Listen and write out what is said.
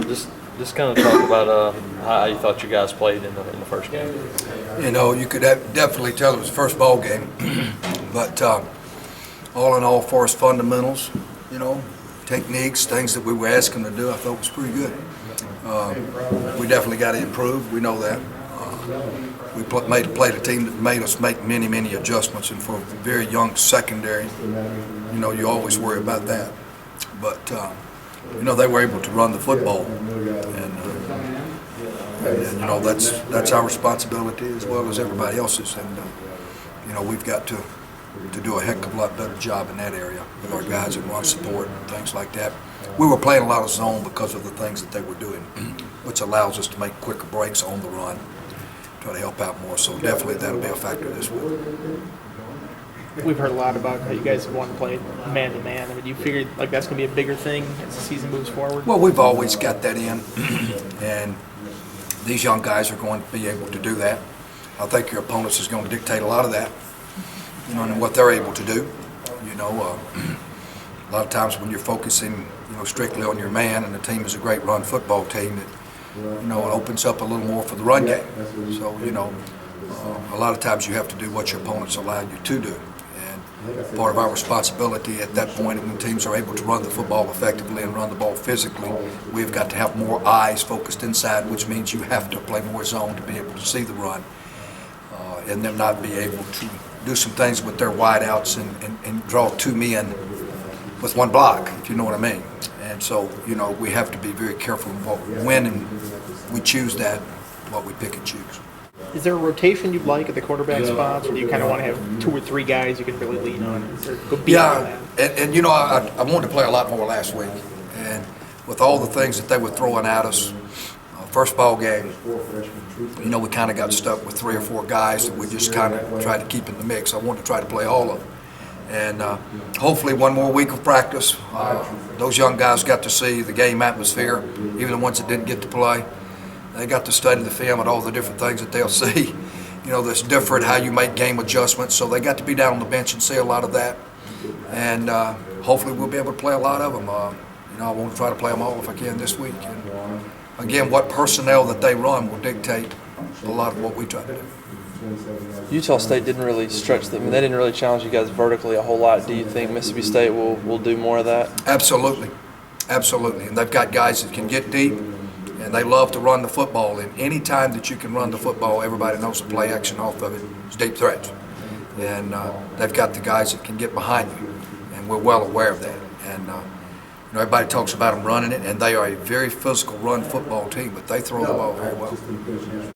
Just kind of talk about how you thought you guys played in the first game. You know, you could definitely tell it was the first ball game, but all in all, for us fundamentals, you know, techniques, things that we were asking to do, I thought was pretty good. We definitely got to improve. We know that. We played a team that made us make many adjustments, and for a very young secondary, you know, you always worry about that. But you know, they were able to run the football, and you know, that's our responsibility as well as everybody else's. And you know, we've got to do a heck of a lot better job in that area with our guys and run support and things like that. We were playing a lot of zone because of the things that they were doing, which allows us to make quicker breaks on the run, try to help out more. So definitely that'll be a factor this week. We've heard a lot about how you guys have wanted to play man-to-man. I mean, do you figure like that's going to be a bigger thing as the season moves forward? Well, we've always got that in, and these young guys are going to be able to do that. I think your opponents is going to dictate a lot of that, you know, and what they're able to do. You know, a lot of times when you're focusing, you know, strictly on your man, and the team is a great run football team, you know, it opens up a little more for the run game. So, you know, a lot of times you have to do what your opponents allow you to do. And part of our responsibility at that point, when teams are able to run the football effectively and run the ball physically, we've got to have more eyes focused inside, which means you have to play more zone to be able to see the run, and them not be able to do some things with their wideouts and draw two men with one block, if you know what I mean. And so, you know, we have to be very careful when we choose that, what we pick and choose. Is there a rotation you'd like at the quarterback spots, or do you kind of want to have 2 or 3 guys you can really lean on? Is there Yeah, and you know, I wanted to play a lot more last week, and with all the things that they were throwing at us, first ball game, you know, we kind of got stuck with 3 or 4 guys that we just kind of tried to keep in the mix. I wanted to try to play all of them. And hopefully one more week of practice. Those young guys got to see the game atmosphere, even the ones that didn't get to play. They got to study the film and all the different things that they'll see. You know, that's different, how you make game adjustments. So they got to be down on the bench and see a lot of that. And hopefully we'll be able to play a lot of them. You know, I want to try to play them all if I can this week. And again, what personnel that they run will dictate a lot of what we try to do. Utah State didn't really stretch them. I mean, they didn't really challenge you guys vertically a whole lot. Do you think Mississippi State will do more of that? Absolutely. Absolutely. And they've got guys that can get deep, and they love to run the football. And any time that you can run the football, everybody knows the play action off of it is deep threats. And they've got the guys that can get behind you, and we're well aware of that. And you know, everybody talks about them running it, and they are a very physical run football team, but they throw the ball very well.